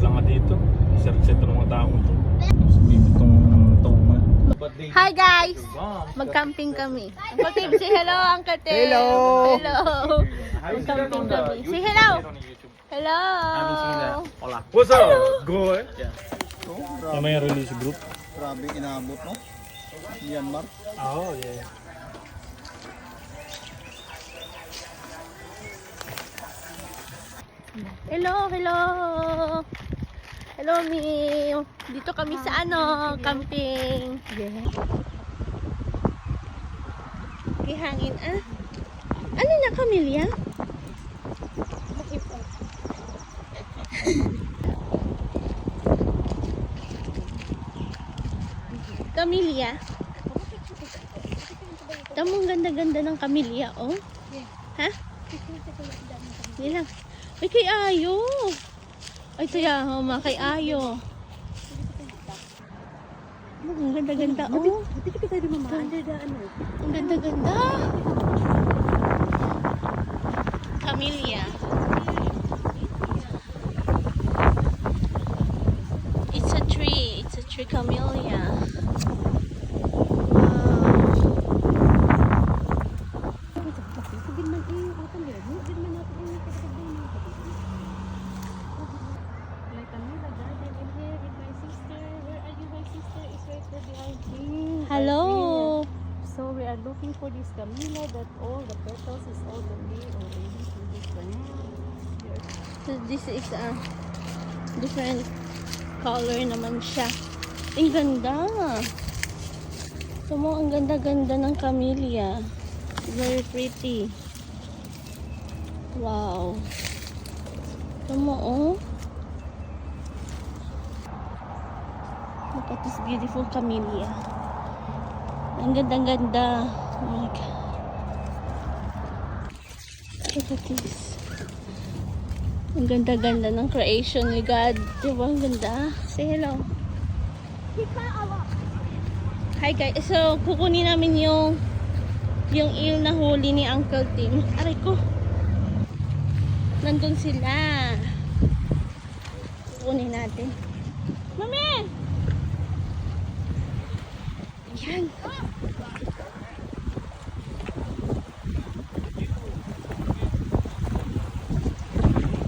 lang nga dito. Isa-reset ng mga tao ito. Itong toma. Hi guys! Mag-camping kami. Uncle Tim, say hello, Uncle Tim. Hello! Hello! Mag-camping kami. Say hello! Hello! Hola. What's up? Good. Oh, May release group. grabe inaabot, no? Myanmar. Oh, yeah. Hello! Hello! Hello, Mi! Dito kami sa camping. Yeah. Kihangin, Ano na, Camellia? Camellia? Tamo, ang ganda-ganda ng Camellia, oh. Ha? Hindi lang. Ay, kay Ayo. Ay, saya, kay Ayo. Ang ganda-ganda, oh. Hindi ka tayo mamaan. Ang ganda-ganda. Camellia. It's a tree. It's a tree camellia. Hello. So we are looking for this camellia that all the petals is all the way already to this plant. So this is a different color naman siya. Ang ganda. So mo, ang ganda-ganda ng camellia. Very pretty. Wow. So mo, oh. Look at this beautiful camellia. Ang ganda-ganda. Oh my God. Look at this. Ang ganda-ganda ng creation ni God. Diba? Ang ganda. Say hello. Hi guys. So, kukunin namin yung eel na huli ni Uncle Tim. Aray ko. Nandun sila. Kukunin natin. Mami! Yan.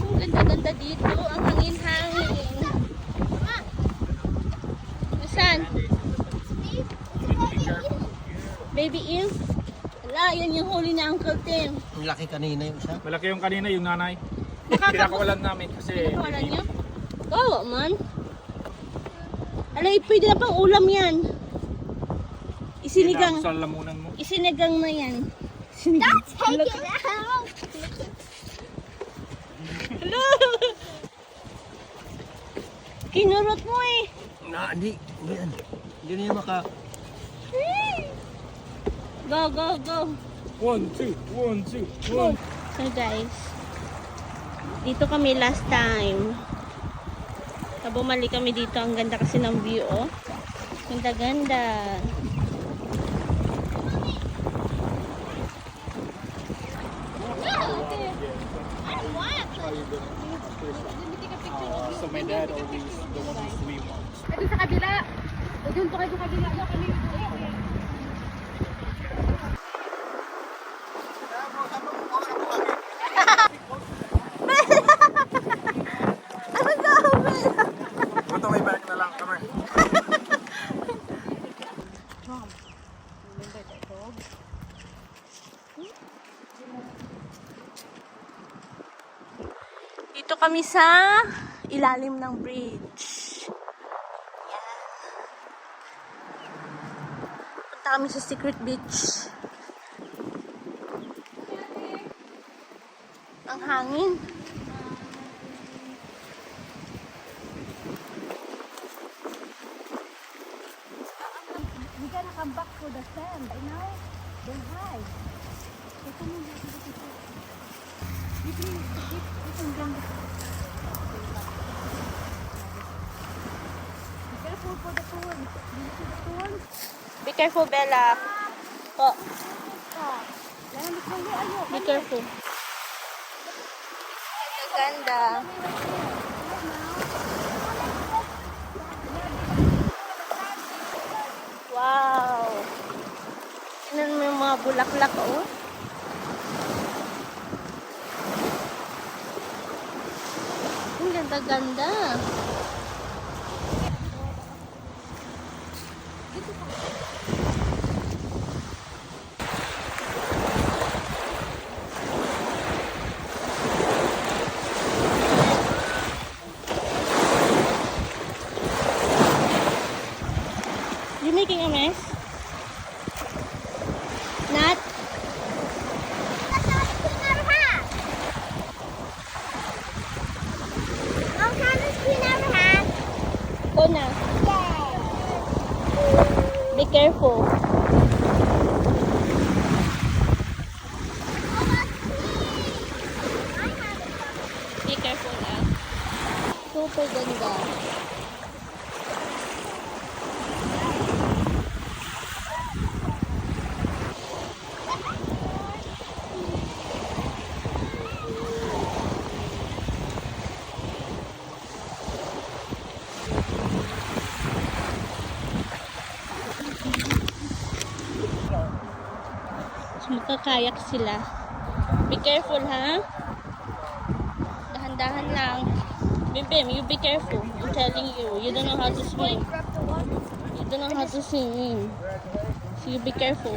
Ang ganda-ganda dito. Ang hangin-hangin. Saan? Baby eel? Wala, yan yung huli ni Uncle Tim. Ang laki kanina yung isa. Malaki yung kanina, yung nanay. Pinakawalan namin kasi... Wala niyo? Oo, man. Alay, pwede na pang ulam yan. Isinigang. Sa lamunan mo. Isinigang na yan. Sinigang. Take it out! Hello! Kinurot mo eh. Hindi yan. Hindi niya maka... Go, go, go. 1, 2, 1, 2, 1. So guys, dito kami last time. Bumalik kami dito. Ang ganda kasi ng view, oh. Ganda-ganda. So my dad always the one who swim. Doon sa kabila. Doon po kayo sa kabila. Doon kami. Punta may bag na lang kami. Dito kami sa ilalim ng bridge. Yan. Punta kami sa secret beach. Ang hangin. We gotta come back to the sand. You know? They're high. Careful for the pool. Do you see the pool? Be careful, Bella. Po. Be careful. Ang ganda. bulaklak, oh. Ang ganda-ganda. You making a mess? Not? Go na. Be careful. Be careful na. Super ganda. So, magkakayak sila. Be careful, ha? Dahan-dahan lang. Bim, you be careful. I'm telling you. You don't know how to swim. You don't know how to swim. So, you be careful.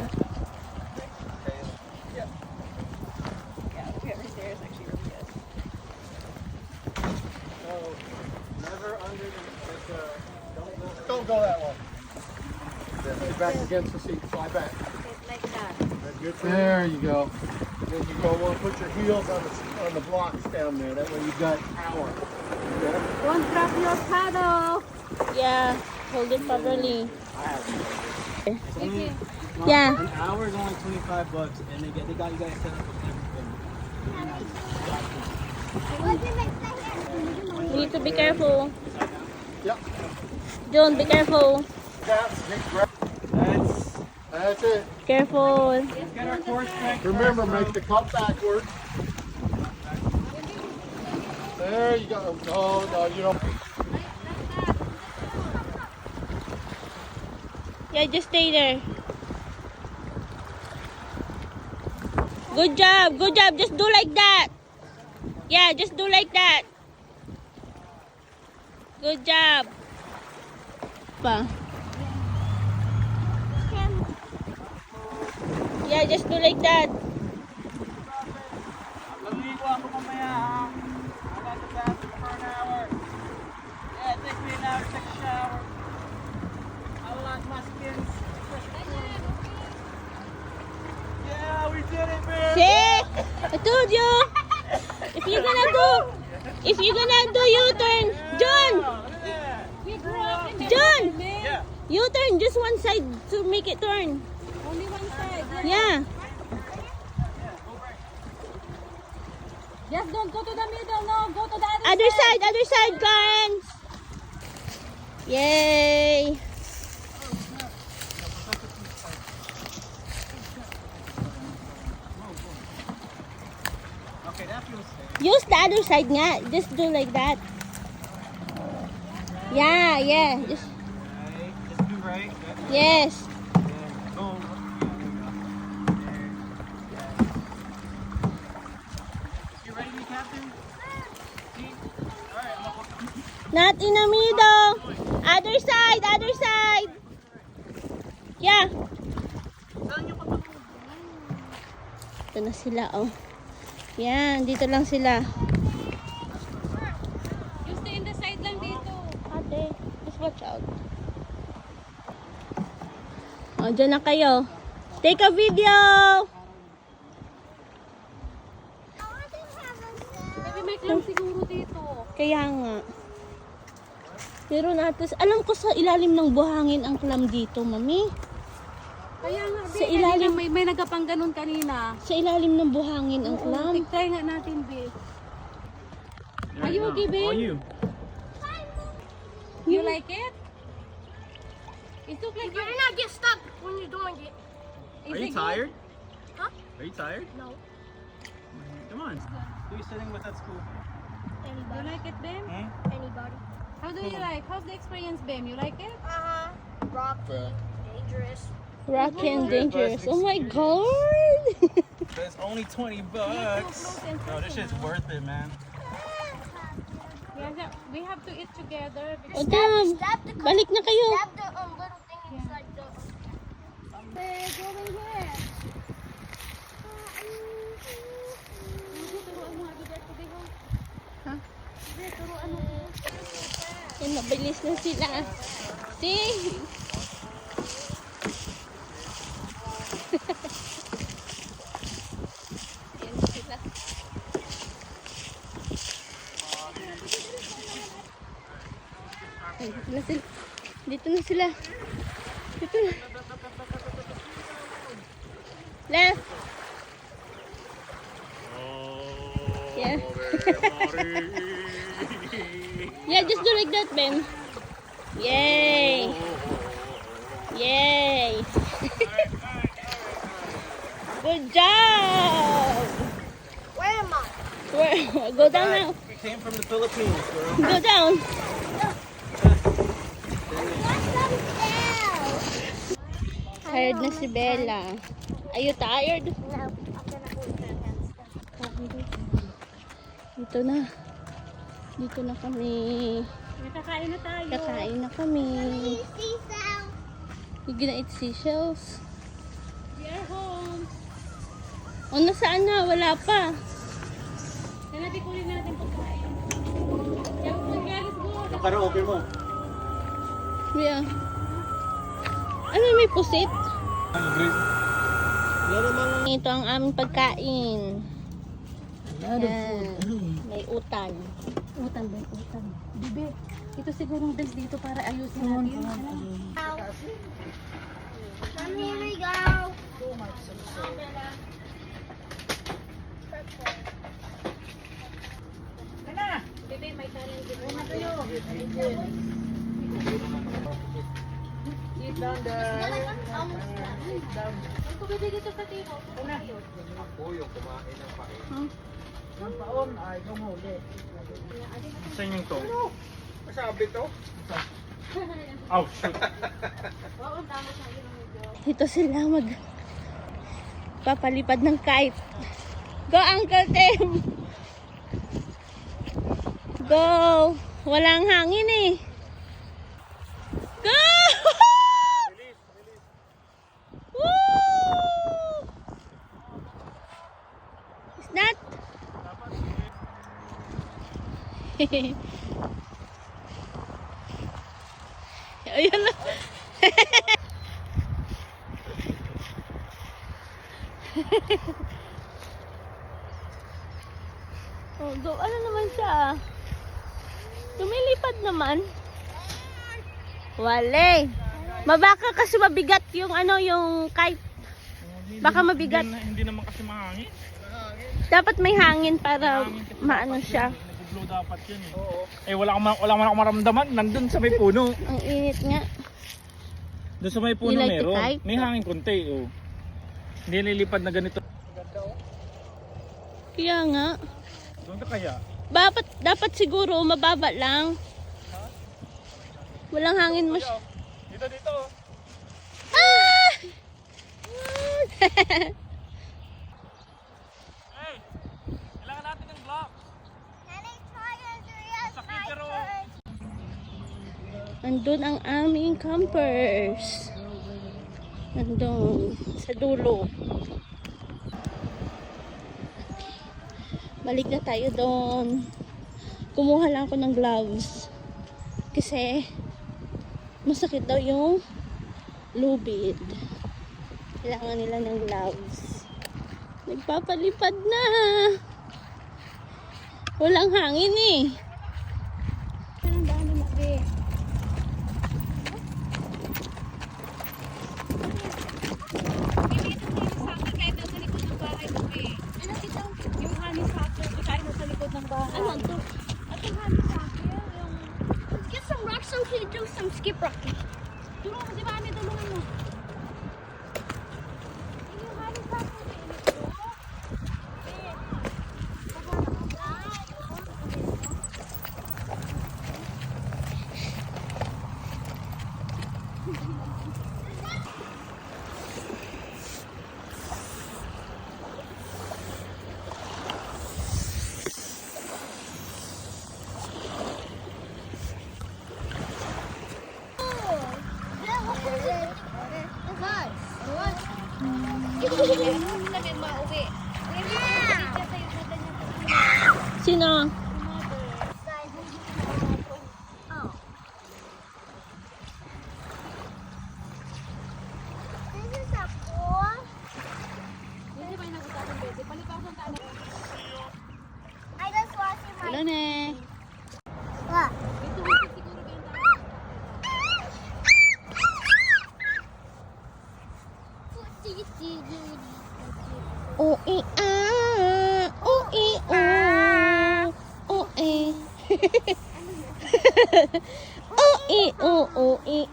Don't go that way. Back against the seat. Fly back. Like that. There you go. Then you go on. Put your heels on the blocks down there. That way you got power. Yeah. Don't drop your paddle. Yeah. Hold it properly. Okay. Yeah. An hour is only $25, and they got you guys set up with everything. You need to be careful. Yep. John, be careful. That's it. Careful. Get our core strength. Remember, make the cup backwards. There you go. No, you don't. Yeah, just stay there. Good job. Good job. Just do like that. Yeah, just do like that. Good job. Pa. Yeah, just do like that. Maligo ako mamaya, ha? I'm at the bathroom for an hour. Yeah, it takes me an hour to take a shower. I like my skin. Yeah, we did it, man. See? I told you. If you're gonna do U-turn, John. John, Yeah. U-turn just one side to make it turn. Only one side. Yeah. Just don't go to the middle. No, go to the Other side, Clarence. Yay. Okay, that feels safe. Use the other side nga. Just do like that. Yeah, yeah. Just, Right. Just do right. yes. And boom. You ready to be captain? See? All right, I'm up. Not in the middle. Other side, other side. Yeah. Ito na sila, oh. Yan, dito lang sila. You stay in the side lang dito. Ate, just watch out. O, dyan na kayo. Take a video! Sabi may clam siguro dito. Kaya nga. Pero natin, alam ko sa ilalim ng buhangin ang clam dito, mami. Kaya nga, Sa ilalim- may nagapang ganun kanina. Sa ilalim ng buhangin ang clam. Try nga natin, babe. Are you okay, babe? All you. You like it? It looks like Better not get stuck when you're doing it. Are you tired? Huh? Are you tired? No. Come on. Who are you sitting with at school? You Anybody. like it, babe? Hmm? Anybody. How do you like? How's the experience, babe? You like it? Rocky. Dangerous. Rocky and dangerous. Oh my god! That's only $20. No, this shit's worth it, man. Yeah, we have to eat together. O dam, balik na kayo. Stab the little thing inside the. Hey, go over there. Yan, mabilis na sila. See? Yan sila. Ay, dito na sila. Dito na sila. Dito na. Left. Yeah. Yeah, just do like that, Ben. Yay! Yay! Good job! Where am I? Go down now. We came from the Philippines, girl. Go down. Tired na si Bella. Are you tired? No, I'm gonna hold their hands down. Dito na. Dito na kami. Kakain na tayo. Kakain na kami. Seashell. You gonna eat seashells? We are home. O, nasaan na? Wala pa. Kaya natin kunin natin pagkain. Kaya let's go. Ang karaoke mo. Yeah. Ano, may pusit? Great. Ito ang aming pagkain. Yan. May utan. Utan ba? Utan. Bibi, ito siguro best dito para ayusin natin. And here we go. Bibi, may talent dito. Una kayo. Eat down there. Ito bibi dito sa table. Una. Ang paon ay gumuli. Saan yung to? Masabi to? Oh, shoot. Ito sila papalipad ng kite. Go, Uncle Tim! Go! Walang hangin eh. Go! Woo! Is that? Ayun na. Oh, go. Ano naman siya? Lumilipad naman. Wale. Mabaka kasi mabigat yung yung kite. Baka mabigat. Hindi naman kasi mahangin. Dapat may hangin para maano siya. Nag-blow dapat yun eh. Eh, wala akong maramdaman. Nandun sa may puno. Ang init nga. Doon sa may puno You like to meron. kite? May hangin konti. Oh. Hindi nilipad na ganito. Kaya nga. Doon ka kaya? Dapat siguro mababa lang. Walang hangin mo. Dito. Ah! Hey! Kailangan natin ng block. Can I try Andrea's Sakit pero. Nandun ang aming campers. Nandun sa dulo. Balik na tayo doon. Kumuha lang ako ng gloves. Kasi masakit daw yung lubid. Kailangan nila ng gloves. Nagpapalipad na. Walang hangin eh. Ang dami na eh. Ano to? Let's get some rocks so we can do some skip rocking. Tulungan mo si Mami, tulungan mo. Sino? This is a pool. I just washing my Hello, ne. Look. Oi ah, oi ah, oi. Oi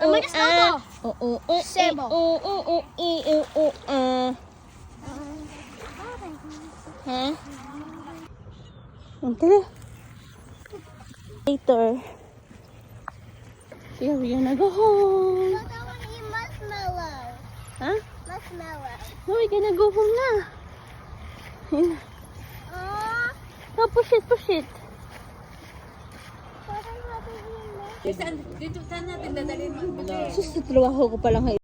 oi ah. Sebo. Ha? Until later. Here we gonna go home. But I want to eat marshmallow. Huh? Marshmallow. No, we're gonna go home na. Ayun. Oh, Oh, push it, push it. but I want to eat marshmallow. Sus, trabaho ko pa lang.